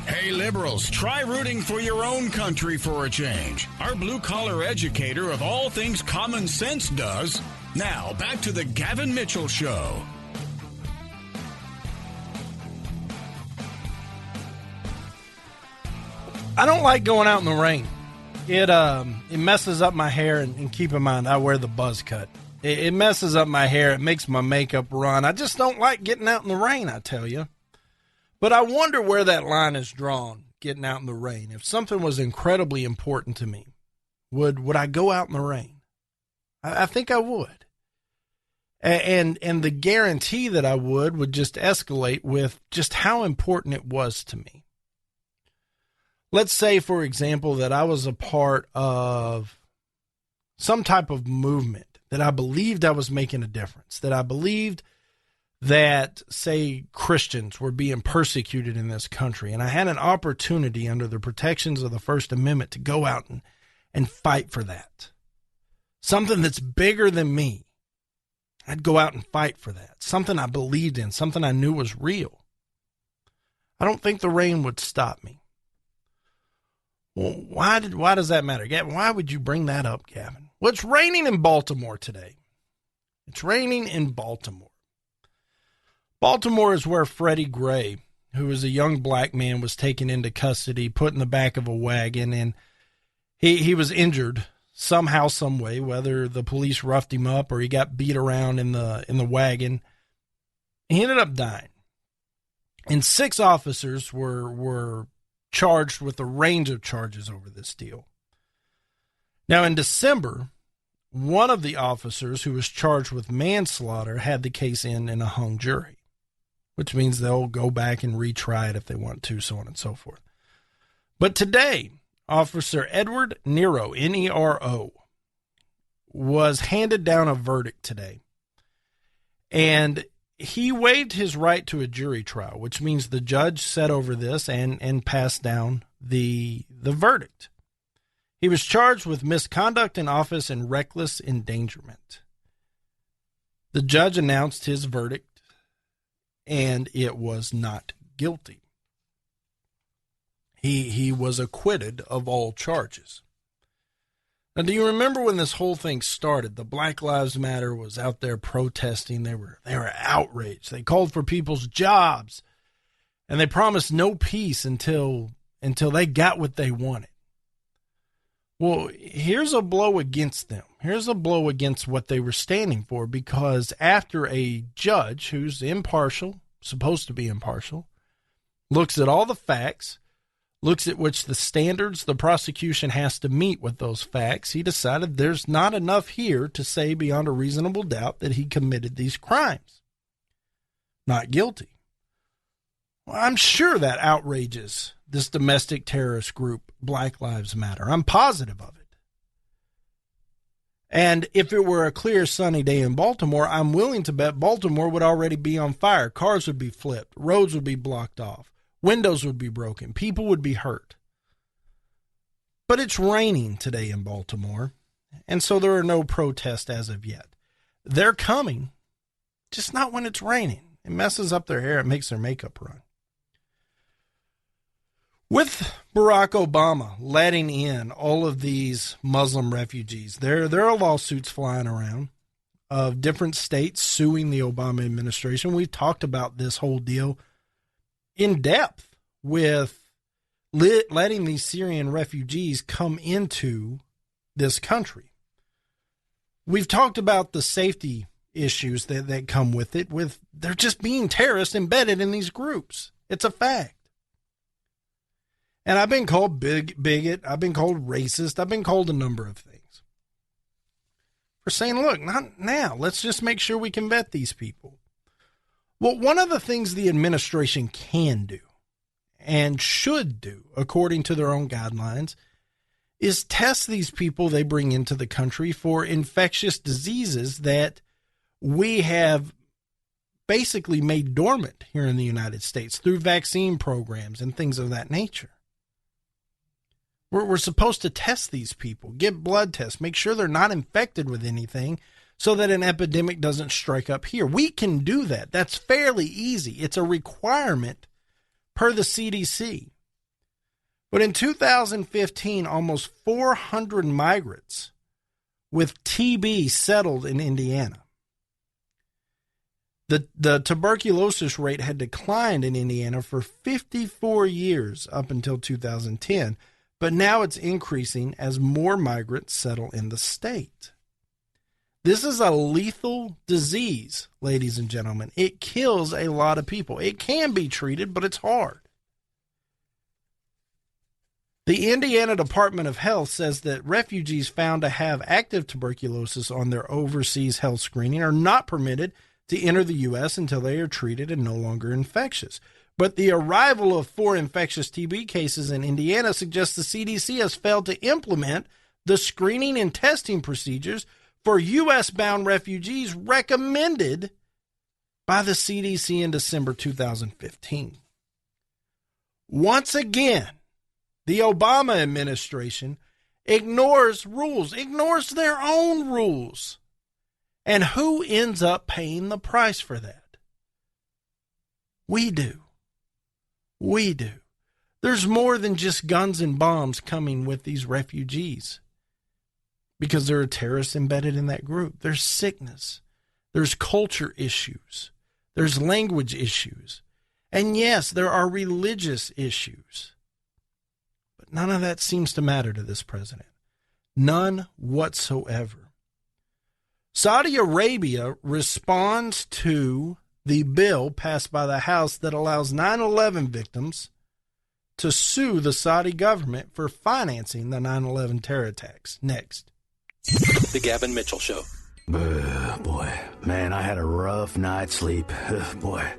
S1: Hey, liberals, try rooting for your own country for a change. Our blue-collar educator of all things common sense does. Now, back to the Gavin Mitchell Show.
S10: I don't like going out in the rain. It messes up my hair, and keep in mind, I wear the buzz cut. It messes up my hair. It makes my makeup run. I just don't like getting out in the rain, I tell you. But I wonder where that line is drawn, getting out in the rain. If something was incredibly important to me, would I go out in the rain? I think I would. And the guarantee that I would just escalate with just how important it was to me. Let's say, for example, that I was a part of some type of movement, that I believed I was making a difference, that I believed that, say, Christians were being persecuted in this country, and I had an opportunity under the protections of the First Amendment to go out and fight for that. Something that's bigger than me. I'd go out and fight for that. Something I believed in, something I knew was real. I don't think the rain would stop me. Well, why does that matter? Gavin, why would you bring that up, Gavin? Well, it's raining in Baltimore today. It's raining in Baltimore. Baltimore is where Freddie Gray, who was a young black man, was taken into custody, put in the back of a wagon, and he was injured somehow, some way, whether the police roughed him up or he got beat around in the wagon. He ended up dying. And 6 officers were charged with a range of charges over this deal. Now, in December, one of the officers who was charged with manslaughter had the case in a hung jury, which means they'll go back and retry it if they want to, so on and so forth. But today, Officer Edward Nero, Nero, was handed down a verdict today. And he waived his right to a jury trial, which means the judge sat over this and passed down the verdict. He was charged with misconduct in office and reckless endangerment. The judge announced his verdict, and it was not guilty. He was acquitted of all charges. Now, do you remember when this whole thing started? The Black Lives Matter was out there protesting. They were outraged. They called for people's jobs, and they promised no peace until they got what they wanted. Well, here's a blow against them. Here's a blow against what they were standing for, because after a judge who's impartial, supposed to be impartial, looks at all the facts, looks at which the standards the prosecution has to meet with those facts, he decided there's not enough here to say beyond a reasonable doubt that he committed these crimes. Not guilty. Well, I'm sure that outrages this domestic terrorist group, Black Lives Matter. I'm positive of it. And if it were a clear, sunny day in Baltimore, I'm willing to bet Baltimore would already be on fire. Cars would be flipped. Roads would be blocked off. Windows would be broken. People would be hurt. But it's raining today in Baltimore, and so there are no protests as of yet. They're coming, just not when it's raining. It messes up their hair. It makes their makeup run. With Barack Obama letting in all of these Muslim refugees, there are lawsuits flying around of different states suing the Obama administration. We've talked about this whole deal in depth with letting these Syrian refugees come into this country. We've talked about the safety issues that come with it, with there just being terrorists embedded in these groups. It's a fact. And I've been called bigot. I've been called racist. I've been called a number of things for saying, look, not now. Let's just make sure we can vet these people. Well, one of the things the administration can do and should do, according to their own guidelines, is test these people they bring into the country for infectious diseases that we have basically made dormant here in the United States through vaccine programs and things of that nature. We're supposed to test these people, get blood tests, make sure they're not infected with anything so that an epidemic doesn't strike up here. We can do that. That's fairly easy. It's a requirement per the CDC. But in 2015, almost 400 migrants with TB settled in Indiana. The tuberculosis rate had declined in Indiana for 54 years up until 2010. But now it's increasing as more migrants settle in the state. This is a lethal disease, ladies and gentlemen. It kills a lot of people. It can be treated, but it's hard. The Indiana Department of Health says that refugees found to have active tuberculosis on their overseas health screening are not permitted to enter the U.S. until they are treated and no longer infectious. But the arrival of 4 infectious TB cases in Indiana suggests the CDC has failed to implement the screening and testing procedures for U.S.-bound refugees recommended by the CDC in December 2015. Once again, the Obama administration ignores rules, ignores their own rules. And who ends up paying the price for that? We do. We do. There's more than just guns and bombs coming with these refugees because there are terrorists embedded in that group. There's sickness. There's culture issues. There's language issues. And yes, there are religious issues. But none of that seems to matter to this president. None whatsoever. Saudi Arabia responds to the bill passed by the House that allows 9/11 victims to sue the Saudi government for financing the 9/11 terror attacks. Next.
S15: The Gavin Mitchell Show.
S17: Boy, man, I had a rough night's sleep. Boy,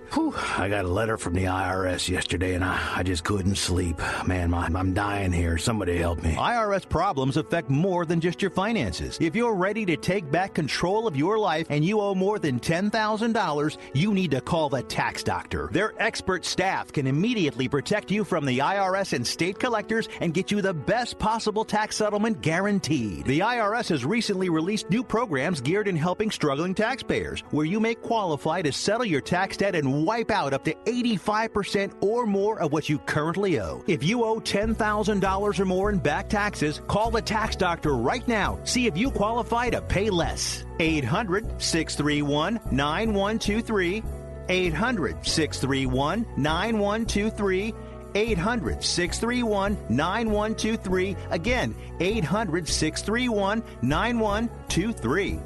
S17: I got a letter from the IRS yesterday, and I just couldn't sleep. Man, I'm dying here. Somebody help me.
S18: IRS problems affect more than just your finances. If you're ready to take back control of your life and you owe more than $10,000, you need to call the tax doctor. Their expert staff can immediately protect you from the IRS and state collectors and get you the best possible tax settlement guaranteed. The IRS has recently released new programs geared in helping struggling taxpayers, where you may qualify to settle your tax debt and wipe out up to 85% or more of what you currently owe. If you owe $10,000 or more in back taxes, call the tax doctor right now. See if you qualify to pay less. 800-631-9123. 800-631-9123. 800-631-9123. Again, 800-631-9123.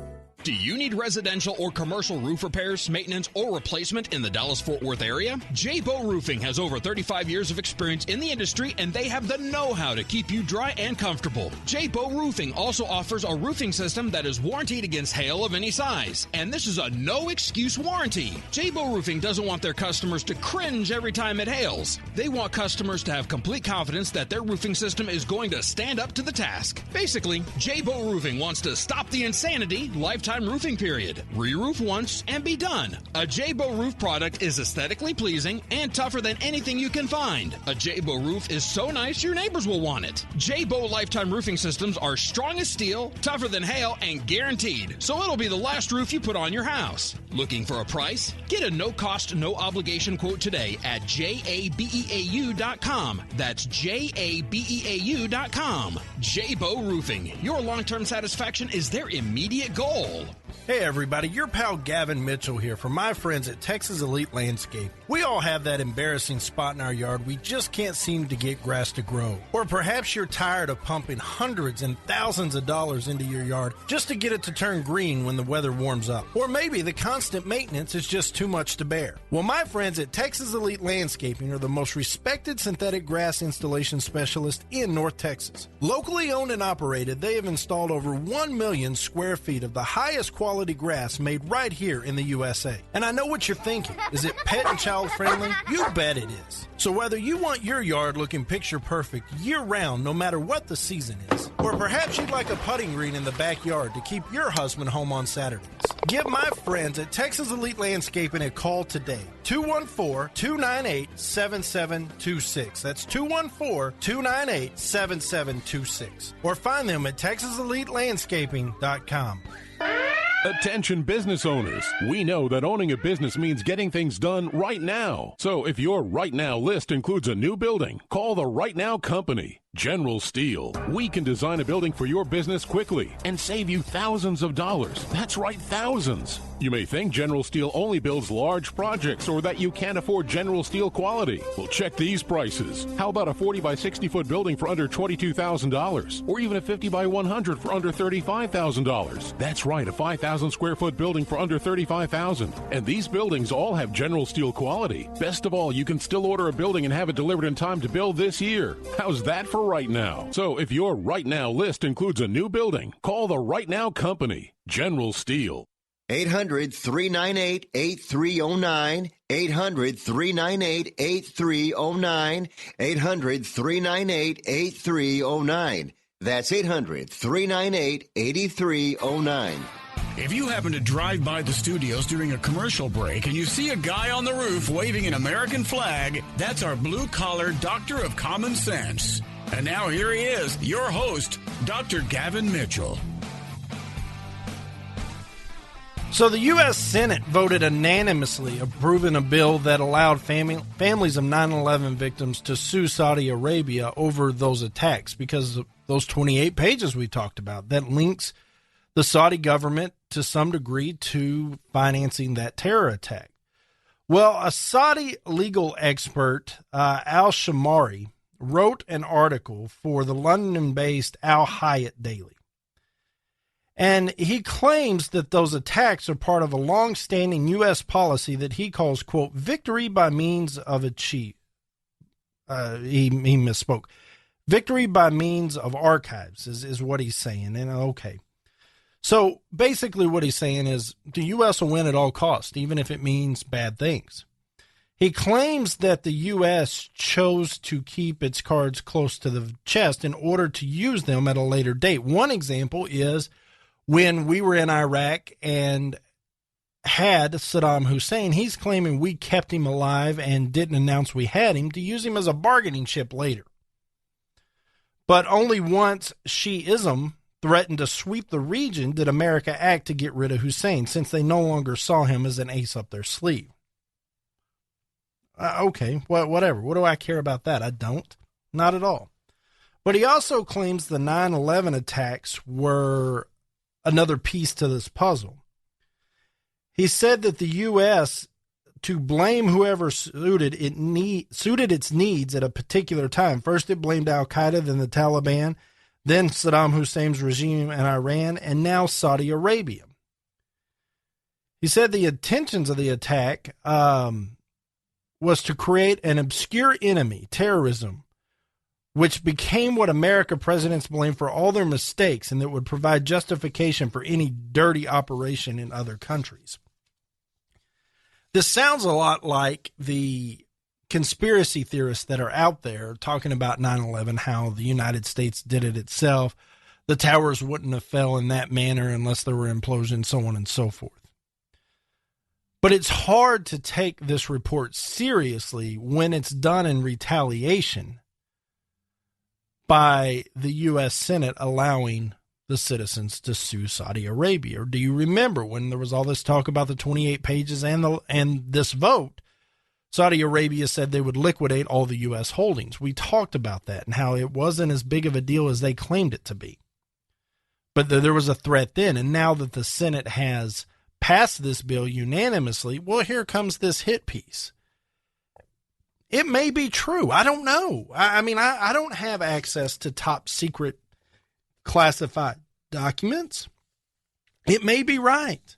S11: Do you need residential or commercial roof repairs, maintenance, or replacement in the Dallas-Fort Worth area? J-Bow Roofing has over 35 years of experience in the industry, and they have the know-how to keep you dry and comfortable. J-Bow Roofing also offers a roofing system that is warranted against hail of any size, and this is a no-excuse warranty. J-Bow Roofing doesn't want their customers to cringe every time it hails. They want customers to have complete confidence that their roofing system is going to stand up to the task. Basically, J-Bow Roofing wants to stop the insanity lifetime roofing period. Re-roof once and be done. A J-Bow roof product is aesthetically pleasing and tougher than anything you can find. A J-Bow roof is so nice your neighbors will want it. J-Bow lifetime roofing systems are strong as steel, tougher than hail, and guaranteed. So it'll be the last roof you put on your house. Looking for a price? Get a no-cost, no-obligation quote today at jabeau.com. That's jabeau.com. J-Bow Roofing. Your long-term satisfaction is their immediate goal.
S10: Hey everybody, your pal Gavin Mitchell here from my friends at Texas Elite Landscape. We all have that embarrassing spot in our yard we just can't seem to get grass to grow. Or perhaps you're tired of pumping hundreds and thousands of dollars into your yard just to get it to turn green when the weather warms up. Or maybe the constant maintenance is just too much to bear. Well, my friends at Texas Elite Landscaping are the most respected synthetic grass installation specialists in North Texas. Locally owned and operated, they have installed over 1 million square feet of the highest quality grass made right here in the USA. And I know what you're thinking. Is it pet and child friendly? You bet it is. So whether you want your yard looking picture perfect year round, no matter what the season is, or perhaps you'd like a putting green in the backyard to keep your husband home on Saturdays, give my friends at Texas Elite Landscaping a call today. 214-298-7726. That's 214-298-7726. Or find them at TexasEliteLandscaping.com.
S12: Attention business owners. We know that owning a business means getting things done right now. So if your right now list includes a new building, call the Right Now Company. General Steel. We can design a building for your business quickly and save you thousands of dollars. That's right, thousands. You may think General Steel only builds large projects or that you can't afford General Steel quality. Well, check these prices. How about a 40 by 60 foot building for under $22,000? Or even a 50 by 100 for under $35,000? That's right, a 5,000 square foot building for under $35,000. And these buildings all have General Steel quality. Best of all, you can still order a building and have it delivered in time to build this year. How's that for right now? So if your right now list includes a new building, call the Right Now Company, General Steel.
S13: 800-398-8309. 800-398-8309. 800-398-8309. That's 800-398-8309.
S1: If you happen to drive by the studios during a commercial break and you see a guy on the roof waving an American flag, that's our blue-collar doctor of common sense. And now here he is, your host, Dr. Gavin Mitchell.
S10: So the U.S. Senate voted unanimously approving a bill that allowed families of 9/11 victims to sue Saudi Arabia over those attacks because of those 28 pages we talked about that links the Saudi government to some degree to financing that terror attack. Well, a Saudi legal expert, Al-Shamari, wrote an article for the London-based Al Hayat Daily. And he claims that those attacks are part of a long-standing U.S. policy that he calls, quote, victory by means of achieve. He misspoke. Victory by means of archives is what he's saying. And okay. So basically what he's saying is the U.S. will win at all costs, even if it means bad things. He claims that the U.S. chose to keep its cards close to the chest in order to use them at a later date. One example is when we were in Iraq and had Saddam Hussein, he's claiming we kept him alive and didn't announce we had him to use him as a bargaining chip later. But only once Shi'ism threatened to sweep the region did America act to get rid of Hussein, since they no longer saw him as an ace up their sleeve. Okay, well, whatever. What do I care about that? I don't. Not at all. But he also claims the 9/11 attacks were another piece to this puzzle. He said that the U.S., to blame whoever suited its needs at a particular time. First, it blamed al-Qaeda, then the Taliban, then Saddam Hussein's regime in Iran, and now Saudi Arabia. He said the intentions of the attack was to create an obscure enemy, terrorism, which became what American presidents blame for all their mistakes and that would provide justification for any dirty operation in other countries. This sounds a lot like the conspiracy theorists that are out there talking about 9/11, how the United States did it itself. The towers wouldn't have fell in that manner unless there were implosions, so on and so forth. But it's hard to take this report seriously when it's done in retaliation by the U.S. Senate allowing the citizens to sue Saudi Arabia. Or do you remember when there was all this talk about the 28 pages and this vote? Saudi Arabia said they would liquidate all the U.S. holdings. We talked about that and how it wasn't as big of a deal as they claimed it to be. But there was a threat then, and now that the Senate has passed this bill unanimously, well, here comes this hit piece. It may be true. I don't know. I mean, I don't have access to top secret classified documents. It may be right.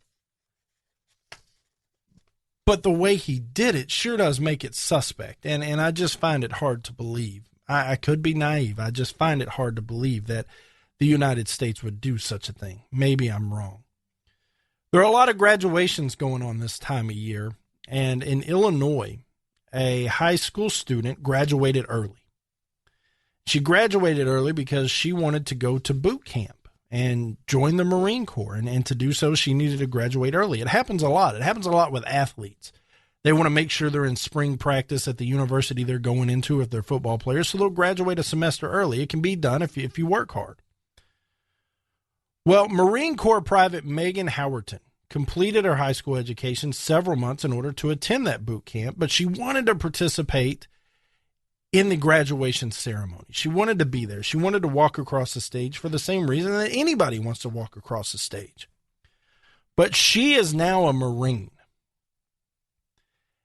S10: But the way he did it sure does make it suspect. And I just find it hard to believe. I could be naive. I just find it hard to believe that the United States would do such a thing. Maybe I'm wrong. There are a lot of graduations going on this time of year. And in Illinois, a high school student graduated early. She graduated early because she wanted to go to boot camp and join the Marine Corps. And to do so, she needed to graduate early. It happens a lot. It happens a lot with athletes. They want to make sure they're in spring practice at the university they're going into if they're football players, so they'll graduate a semester early. It can be done if you work hard. Well, Marine Corps Private Megan Howerton completed her high school education several months in order to attend that boot camp, but she wanted to participate in the graduation ceremony. She wanted to be there. She wanted to walk across the stage for the same reason that anybody wants to walk across the stage. But she is now a Marine.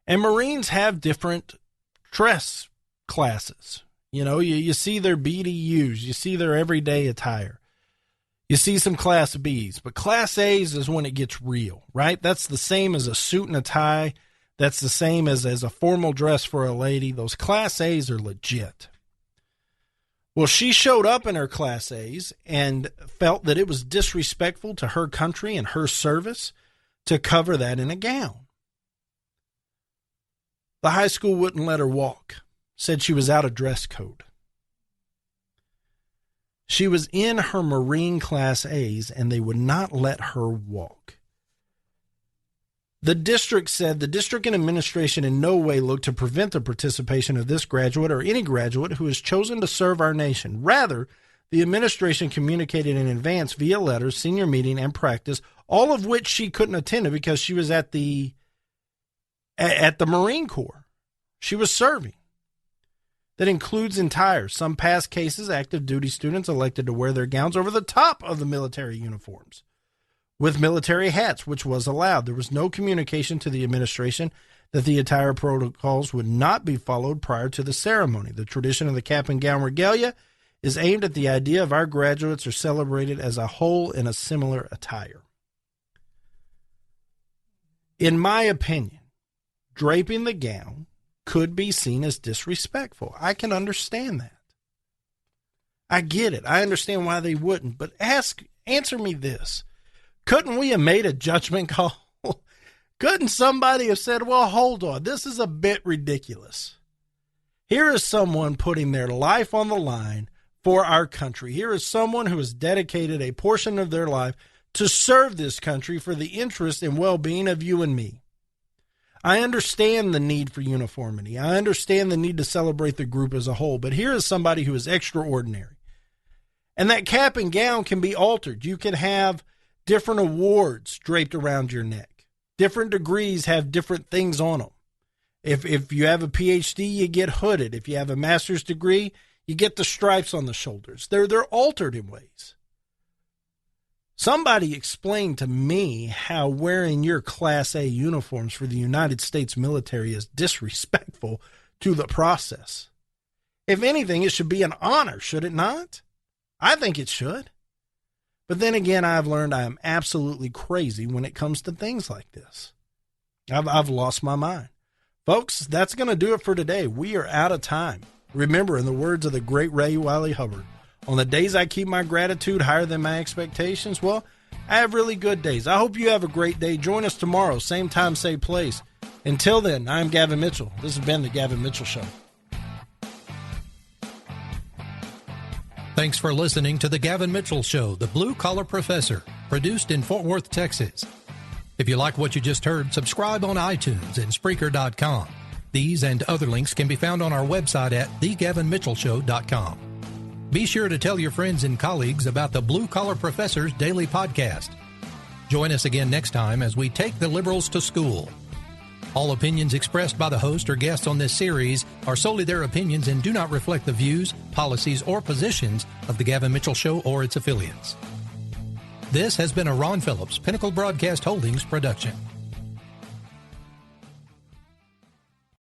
S10: And Marines have different dress classes. You know, you see their BDUs, you see their everyday attire. You see some Class Bs, but Class A's is when it gets real, right? That's the same as a suit and a tie. That's the same as a formal dress for a lady. Those Class A's are legit. Well, she showed up in her Class A's and felt that it was disrespectful to her country and her service to cover that in a gown. The high school wouldn't let her walk, said she was out of dress code. She was in her Marine Class A's, and they would not let her walk. The district said the district and administration in no way looked to prevent the participation of this graduate or any graduate who has chosen to serve our nation. Rather, the administration communicated in advance via letters, senior meeting, and practice, all of which she couldn't attend because she was at the Marine Corps. She was serving. That includes entire, some past cases, active duty students elected to wear their gowns over the top of the military uniforms with military hats, which was allowed. There was no communication to the administration that the attire protocols would not be followed prior to the ceremony. The tradition of the cap and gown regalia is aimed at the idea of our graduates are celebrated as a whole in a similar attire. In my opinion, draping the gown could be seen as disrespectful. I can understand that. I get it. I understand why they wouldn't. But answer me this. Couldn't we have made a judgment call? Couldn't somebody have said, well, hold on, this is a bit ridiculous. Here is someone putting their life on the line for our country. Here is someone who has dedicated a portion of their life to serve this country for the interest and well-being of you and me. I understand the need for uniformity. I understand the need to celebrate the group as a whole, but here is somebody who is extraordinary. And that cap and gown can be altered. You can have different awards draped around your neck. Different degrees have different things on them. If you have a PhD, you get hooded. If you have a master's degree, you get the stripes on the shoulders. They're altered in ways. Somebody explain to me how wearing your Class A uniforms for the United States military is disrespectful to the process. If anything, it should be an honor, should it not? I think it should. But then again, I've learned I am absolutely crazy when it comes to things like this. I've lost my mind. Folks, that's going to do it for today. We are out of time. Remember, in the words of the great Ray Wiley Hubbard, on the days I keep my gratitude higher than my expectations, well, I have really good days. I hope you have a great day. Join us tomorrow, same time, same place. Until then, I'm Gavin Mitchell. This has been The Gavin Mitchell Show.
S14: Thanks for listening to The Gavin Mitchell Show, the Blue Collar Professor, produced in Fort Worth, Texas. If you like what you just heard, subscribe on iTunes and Spreaker.com. These and other links can be found on our website at thegavinmitchellshow.com. Be sure to tell your friends and colleagues about the Blue Collar Professor's daily podcast. Join us again next time as we take the liberals to school. All opinions expressed by the host or guests on this series are solely their opinions and do not reflect the views, policies, or positions of the Gavin Mitchell Show or its affiliates. This has been a Ron Phillips Pinnacle Broadcast Holdings production.